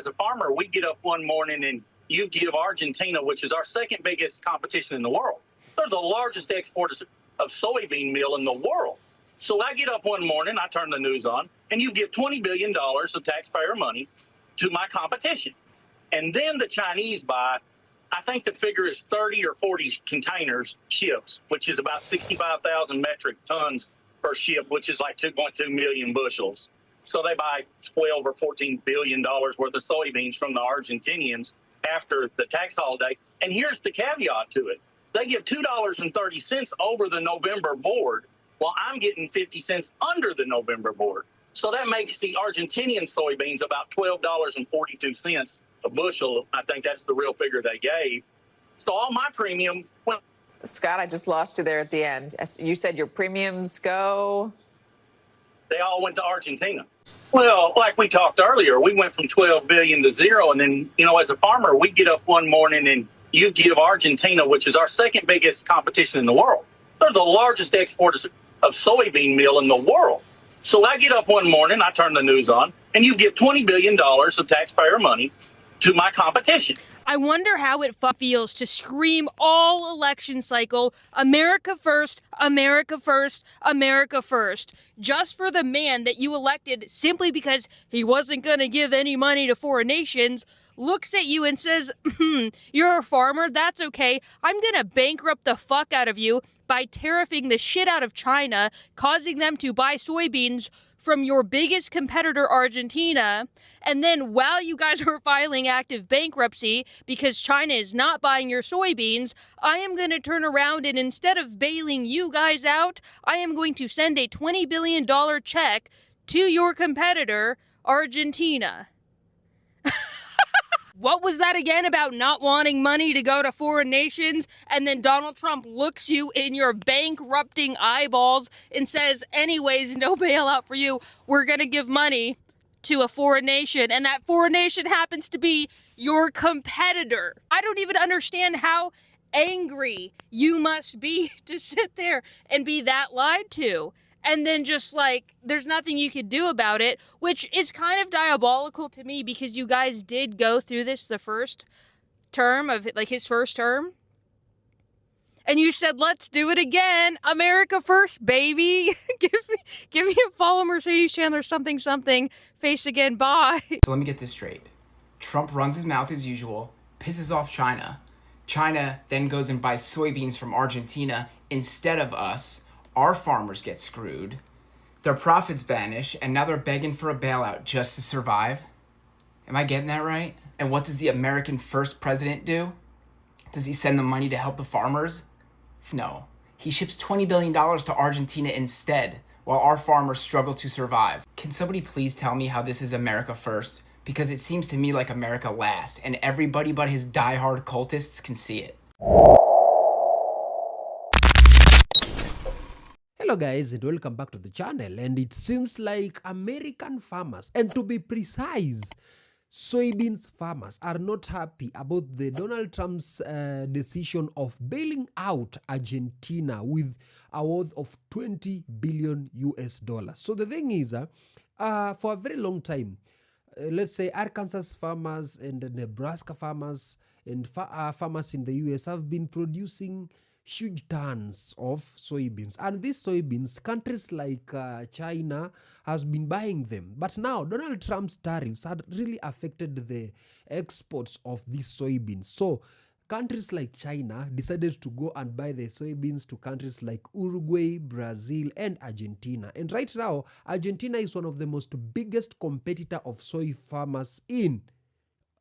as a farmer, we get up one morning and you give Argentina, which is our second biggest competition in the world. They're the largest exporters of soybean meal in the world. So I get up one morning, I turn the news on, and you give $20 billion of taxpayer money to my competition. And then the Chinese buy, I think the figure is 30 or 40 containers, ships, which is about 65,000 metric tons per ship, which is like 2.2 million bushels. So they buy 12 or 14 billion dollars worth of soybeans from the Argentinians after the tax holiday. And here's the caveat to it. They give $2.30 over the November board, while I'm getting 50 cents under the November board. So that makes the Argentinian soybeans about $12.42 a bushel. I think that's the real figure they gave. So all my premium went. Scott, I just lost you there at the end. You said your premiums go? They all went to Argentina. Well, like we talked earlier, we went from 12 billion to zero. And then, you know, as a farmer, we get up one morning and you give Argentina, which is our second biggest competition in the world. They're the largest exporters of soybean meal in the world. So I get up one morning, I turn the news on, and you give $20 billion of taxpayer money to my competition. I wonder how it feels to scream all election cycle, America first, America first, America first, just for the man that you elected simply because he wasn't going to give any money to foreign nations, looks at you and says, you're a farmer, that's okay. I'm going to bankrupt the fuck out of you by tariffing the shit out of China, causing them to buy soybeans from your biggest competitor, Argentina. And then while you guys are filing active bankruptcy because China is not buying your soybeans, I am going to turn around and instead of bailing you guys out, I am going to send a $20 billion check to your competitor, Argentina. What was that again about not wanting money to go to foreign nations? And then Donald Trump looks you in your bankrupting eyeballs and says, anyways, no bailout for you. We're going to give money to a foreign nation. And that foreign nation happens to be your competitor. I don't even understand how angry you must be to sit there and be that lied to. And then just like, there's nothing you could do about it, which is kind of diabolical to me because you guys did go through this the first term of like his first term. And you said, let's do it again. America first, baby. give me a follow Mercedes Chandler something, face again, bye. So let me get this straight. Trump runs his mouth as usual, pisses off China. China then goes and buys soybeans from Argentina instead of us. Our farmers get screwed, their profits vanish, and now they're begging for a bailout just to survive? Am I getting that right? And what does the American first president do? Does he send the money to help the farmers? No. He ships $20 billion to Argentina instead, while our farmers struggle to survive. Can somebody please tell me how this is America first? Because it seems to me like America last, and everybody but his diehard cultists can see it. Hello guys and welcome back to the channel. And it seems like American farmers, and to be precise, soybeans farmers, are not happy about the Donald Trump's decision of bailing out Argentina with a worth of 20 billion US dollars. So the thing is, for a very long time, let's say Arkansas farmers and Nebraska farmers and farmers in the US have been producing huge tons of soybeans, and these soybeans, countries like China has been buying them. But now Donald Trump's tariffs had really affected the exports of these soybeans. So countries like China decided to go and buy the soybeans to countries like Uruguay, Brazil, and Argentina. And right now, Argentina is one of the most biggest competitor of soy farmers in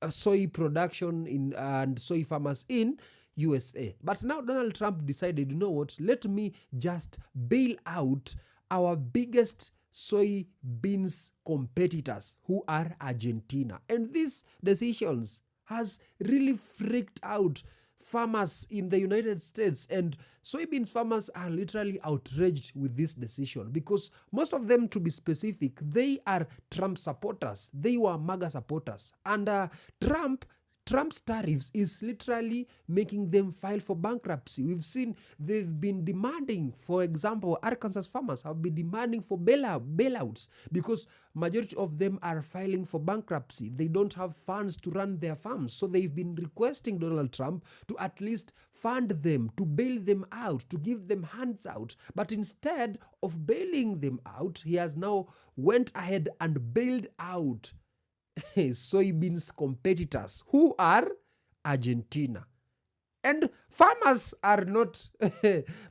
soy production and soy farmers in USA. But now Donald Trump decided, you know what, let me just bail out our biggest soybeans competitors, who are Argentina. And these decisions has really freaked out farmers in the United States, and soybeans farmers are literally outraged with this decision because most of them, to be specific, they are Trump supporters. They were MAGA supporters, and Trump Trump's tariffs is literally making them file for bankruptcy. We've seen they've been demanding, for example, Arkansas farmers have been demanding for bailouts because majority of them are filing for bankruptcy. They don't have funds to run their farms. So they've been requesting Donald Trump to at least fund them, to bail them out, to give them hands out. But instead of bailing them out, he has now went ahead and bailed out soybeans competitors who are Argentina. And farmers are not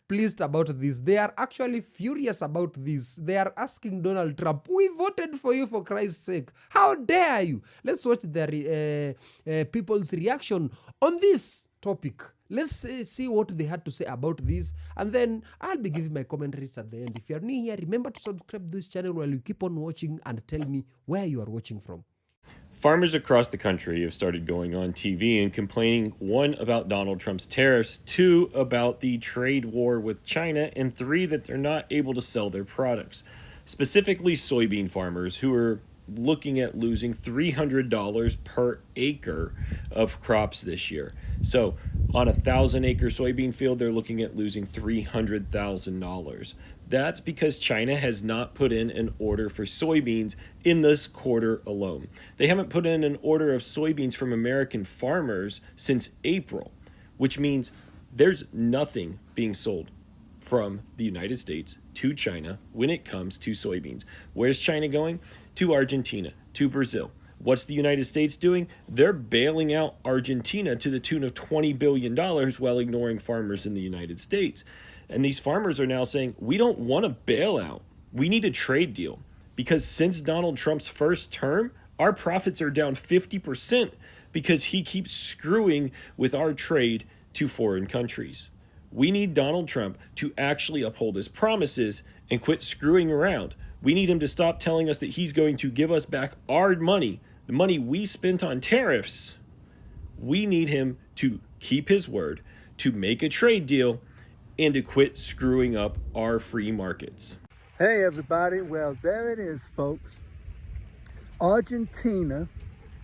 pleased about this. They are actually furious about this. They are asking Donald Trump, we voted for you for Christ's sake. How dare you? Let's watch the people's reaction on this topic. Let's see what they had to say about this, and then I'll be giving my commentaries at the end. If you're new here, remember to subscribe to this channel while you keep on watching and tell me where you are watching from. Farmers across the country have started going on TV and complaining, one, about Donald Trump's tariffs, two, about the trade war with China, and three, that they're not able to sell their products. Specifically, soybean farmers who are looking at losing $300 per acre of crops this year. So on a 1,000-acre soybean field, they're looking at losing $300,000. That's because China has not put in an order for soybeans in this quarter alone. They haven't put in an order of soybeans from American farmers since April, which means there's nothing being sold from the United States to China when it comes to soybeans. Where's China going? To Argentina, to Brazil. What's the United States doing? They're bailing out Argentina to the tune of $20 billion while ignoring farmers in the United States. And these farmers are now saying, we don't want a bailout. We need a trade deal. Because since Donald Trump's first term, our profits are down 50% because he keeps screwing with our trade to foreign countries. We need Donald Trump to actually uphold his promises and quit screwing around. We need him to stop telling us that he's going to give us back our money, the money we spent on tariffs. We need him to keep his word, to make a trade deal, and to quit screwing up our free markets. Hey everybody, well there it is folks. Argentina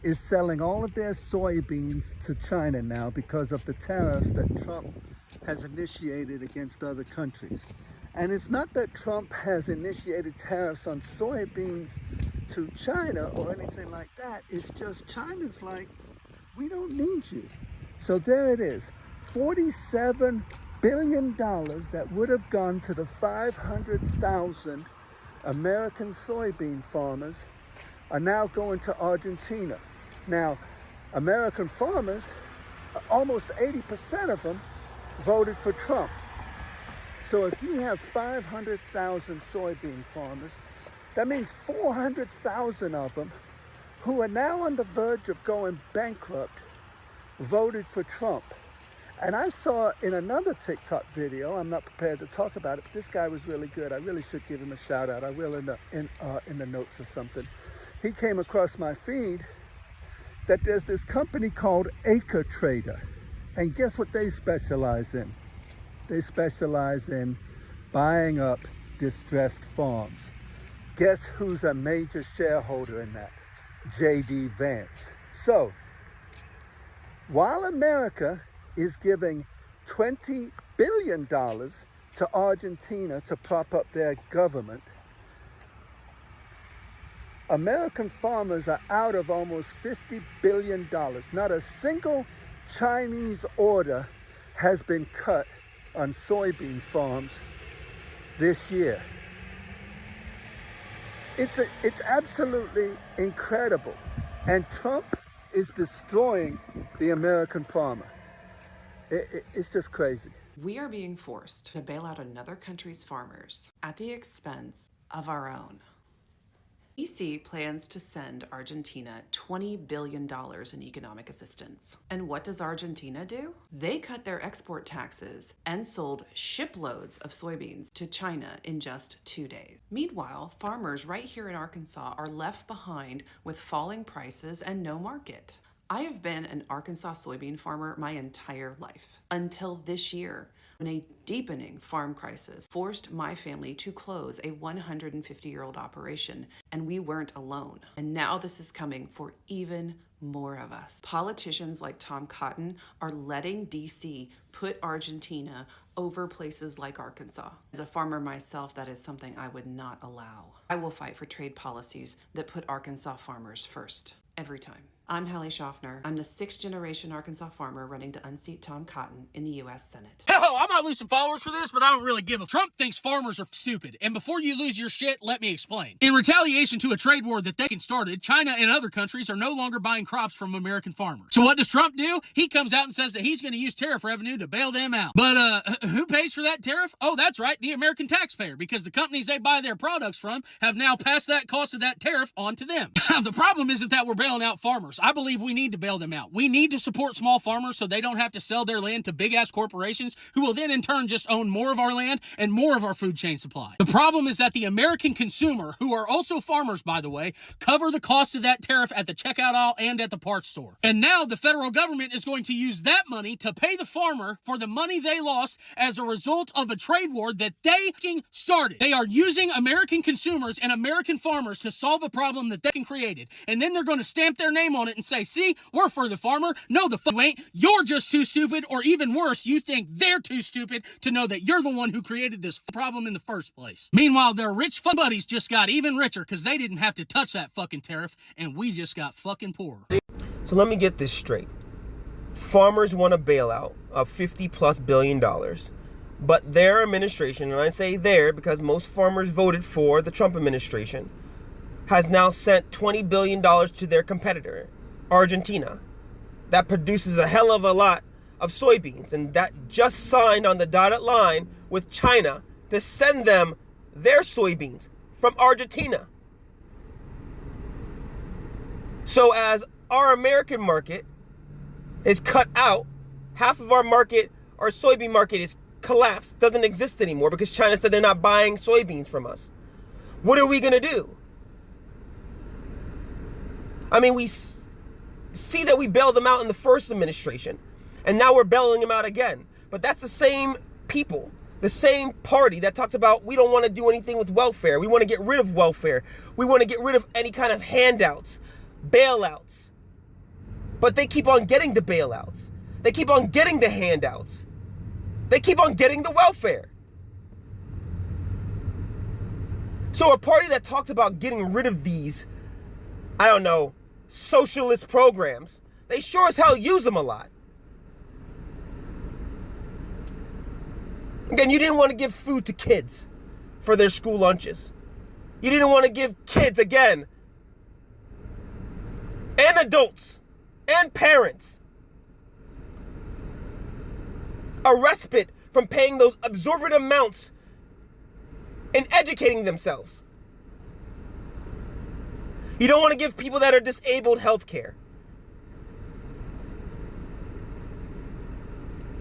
is selling all of their soybeans to China now because of the tariffs that Trump has initiated against other countries. And it's not that Trump has initiated tariffs on soybeans to China or anything like that. It's just China's like, we don't need you. So there it is, $47 billion that would have gone to the 500,000 American soybean farmers are now going to Argentina. Now, American farmers, almost 80% of them voted for Trump. So if you have 500,000 soybean farmers, that means 400,000 of them who are now on the verge of going bankrupt voted for Trump. And I saw in another TikTok video, I'm not prepared to talk about it, but this guy was really good. I really should give him a shout out. I will in the notes or something. He came across my feed that there's this company called Acre Trader. And guess what they specialize in? They specialize in buying up distressed farms. Guess who's a major shareholder in that? J.D. Vance. So, while America is giving $20 billion to Argentina to prop up their government, American farmers are out of almost $50 billion. Not a single Chinese order has been cut on soybean farms this year. It's absolutely incredible. And Trump is destroying the American farmer. It's just crazy. We are being forced to bail out another country's farmers at the expense of our own. DC plans to send Argentina $20 billion in economic assistance. And what does Argentina do? They cut their export taxes and sold shiploads of soybeans to China in just 2 days. Meanwhile, farmers right here in Arkansas are left behind with falling prices and no market. I have been an Arkansas soybean farmer my entire life, until this year, when a deepening farm crisis forced my family to close a 150-year-old operation, and we weren't alone. And now this is coming for even more of us. Politicians like Tom Cotton are letting DC put Argentina over places like Arkansas. As a farmer myself, that is something I would not allow. I will fight for trade policies that put Arkansas farmers first, every time. I'm Hallie Schaffner. I'm the 6th generation Arkansas farmer running to unseat Tom Cotton in the U.S. Senate. Hell, I might lose some followers for this, but I don't really give a. Trump thinks farmers are stupid. And before you lose your shit, let me explain. In retaliation to a trade war that they started, China and other countries are no longer buying crops from American farmers. So what does Trump do? He comes out and says that he's going to use tariff revenue to bail them out. But who pays for that tariff? Oh, that's right, the American taxpayer, because the companies they buy their products from have now passed that cost of that tariff on to them. The problem isn't that we're bailing out farmers. I believe we need to bail them out. We need to support small farmers so they don't have to sell their land to big-ass corporations who will then in turn just own more of our land and more of our food chain supply. The problem is that the American consumer, who are also farmers by the way, cover the cost of that tariff at the checkout aisle and at the parts store. And now the federal government is going to use that money to pay the farmer for the money they lost as a result of a trade war that they started. They are using American consumers and American farmers to solve a problem that they created. And then they're going to stamp their name on it and say, see, we're for the farmer. No, the fuck you ain't. You're just too stupid, or even worse, you think they're too stupid to know that you're the one who created this problem in the first place. Meanwhile, their rich fun buddies just got even richer because they didn't have to touch that fucking tariff, and we just got fucking poorer. So let me get this straight. Farmers want a bailout of $50+ billion, but their administration, and I say their because most farmers voted for the Trump administration, has now sent $20 billion to their competitor, Argentina, that produces a hell of a lot of soybeans, and that just signed on the dotted line with China to send them their soybeans from Argentina. So as our American market is cut out, half of our market, our soybean market is collapsed, doesn't exist anymore because China said they're not buying soybeans from us. What are we going to do? I mean, we see that we bailed them out in the first administration, and now we're bailing them out again. But that's the same people, the same party that talks about we don't want to do anything with welfare. We want to get rid of welfare. We want to get rid of any kind of handouts, bailouts. But they keep on getting the bailouts. They keep on getting the handouts. They keep on getting the welfare. So a party that talks about getting rid of these, I don't know, socialist programs, they sure as hell use them a lot. Again, you didn't want to give food to kids for their school lunches. You didn't want to give kids, again, and adults, and parents, a respite from paying those absorbent amounts and educating themselves. You don't want to give people that are disabled health care.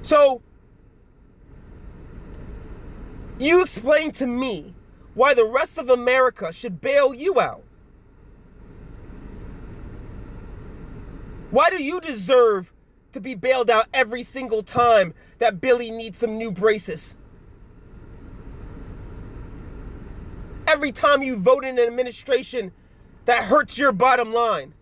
So, you explain to me why the rest of America should bail you out. Why do you deserve to be bailed out every single time that Billy needs some new braces? Every time you vote in an administration that hurts your bottom line.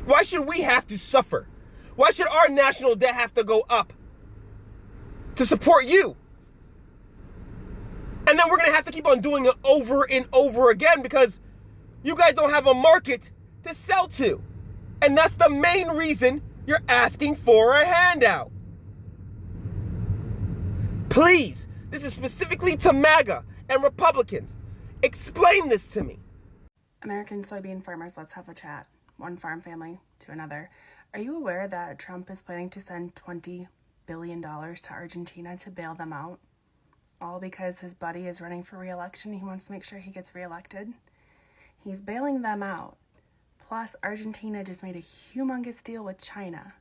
Why should we have to suffer? Why should our national debt have to go up to support you? And then we're going to have to keep on doing it over and over again because you guys don't have a market to sell to. And that's the main reason you're asking for a handout. Please, this is specifically to MAGA and Republicans. Explain this to me. American soybean farmers, let's have a chat. One farm family to another. Are you aware that Trump is planning to send $20 billion to Argentina to bail them out? All because his buddy is running for re-election. He wants to make sure he gets re-elected. He's bailing them out. Plus, Argentina just made a humongous deal with China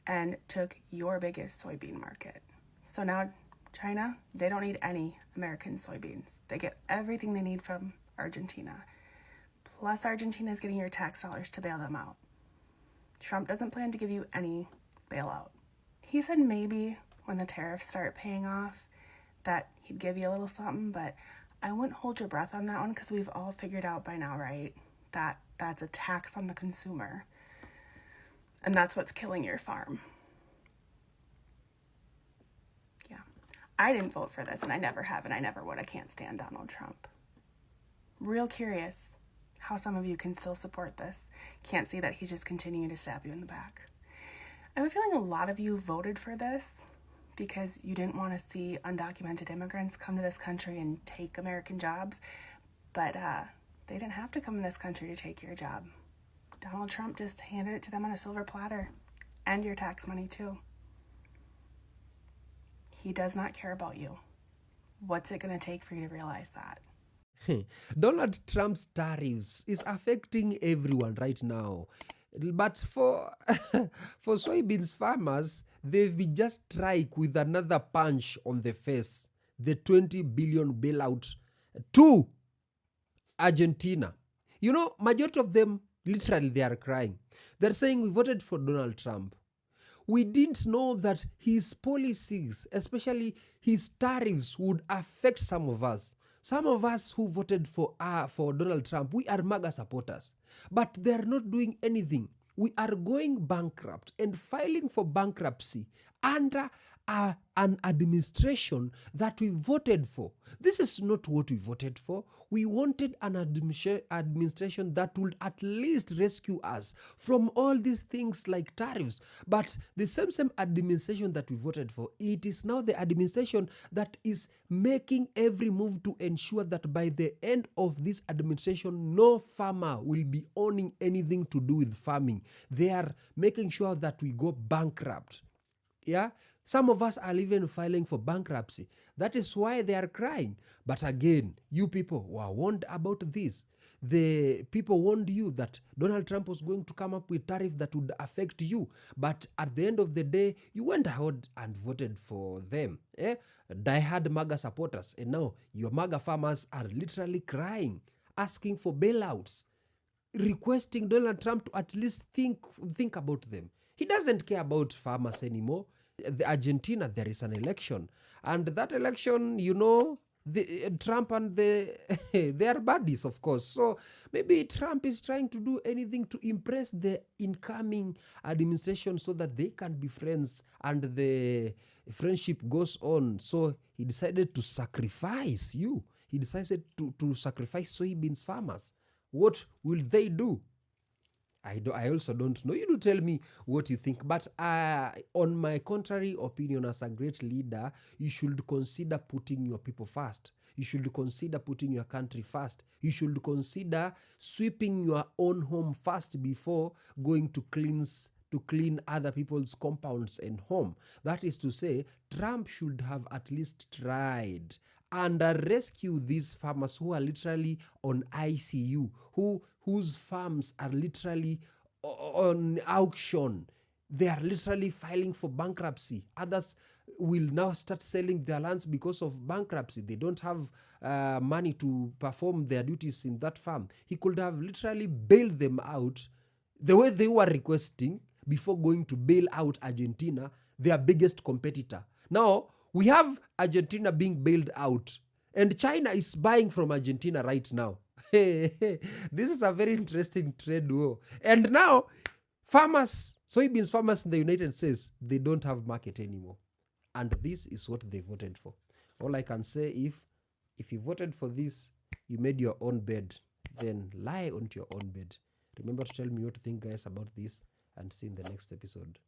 and took your biggest soybean market. So now China, they don't need any American soybeans. They get everything they need from Argentina. Plus, Argentina is getting your tax dollars to bail them out. Trump doesn't plan to give you any bailout. He said maybe when the tariffs start paying off that he'd give you a little something, but I wouldn't hold your breath on that one because we've all figured out by now, right? That's a tax on the consumer. And that's what's killing your farm. Yeah. I didn't vote for this, and I never have, and I never would. I can't stand Donald Trump. Real curious how some of you can still support this. Can't see that he's just continuing to stab you in the back. I have a feeling a lot of you voted for this because you didn't want to see undocumented immigrants come to this country and take American jobs, but they didn't have to come in this country to take your job. Donald Trump just handed it to them on a silver platter, and your tax money too. He does not care about you. What's it going to take for you to realize that? Donald Trump's tariffs is affecting everyone right now. But for for soybeans farmers, they've been just strike with another punch on the face. The 20 billion bailout to Argentina. You know, majority of them, literally, they are crying. They're saying we voted for Donald Trump. We didn't know that his policies, especially his tariffs, would affect some of us. Some of us who voted for Donald Trump, we are MAGA supporters. But they are not doing anything. We are going bankrupt and filing for bankruptcy under an administration that we voted for. This is not what we voted for. We wanted an administration that would at least rescue us from all these things like tariffs. But the same administration that we voted for, it is now the administration that is making every move to ensure that by the end of this administration, no farmer will be owning anything to do with farming. They are making sure that we go bankrupt. Yeah, some of us are even filing for bankruptcy. That is why they are crying. But again, you people were warned about this. The people warned you that Donald Trump was going to come up with tariff that would affect you. But at the end of the day, you went ahead and voted for them. Die-hard MAGA supporters. And now your MAGA farmers are literally crying, asking for bailouts, requesting Donald Trump to at least think about them. He doesn't care about farmers anymore. The Argentina, there is an election. And that election, you know, Trump and they are buddies, of course. So maybe Trump is trying to do anything to impress the incoming administration so that they can be friends and the friendship goes on. So he decided to sacrifice you. He decided to sacrifice soybeans farmers. What will they do? I also don't know. You do tell me what you think. But on my contrary opinion, as a great leader, you should consider putting your people first. You should consider putting your country first. You should consider sweeping your own home first before going to clean other people's compounds and home. That is to say, Trump should have at least tried and rescue these farmers who are literally on ICU, whose farms are literally on auction. They are literally filing for bankruptcy. Others will now start selling their lands because of bankruptcy. They don't have money to perform their duties in that farm. He could have literally bailed them out the way they were requesting before going to bail out Argentina, their biggest competitor. Now, we have Argentina being bailed out, and China is buying from Argentina right now. This is a very interesting trade war. And now, soybeans farmers in the United States, they don't have market anymore. And this is what they voted for. All I can say, if you voted for this, you made your own bed, then lie onto your own bed. Remember to tell me what you think, guys, about this, and see you in the next episode.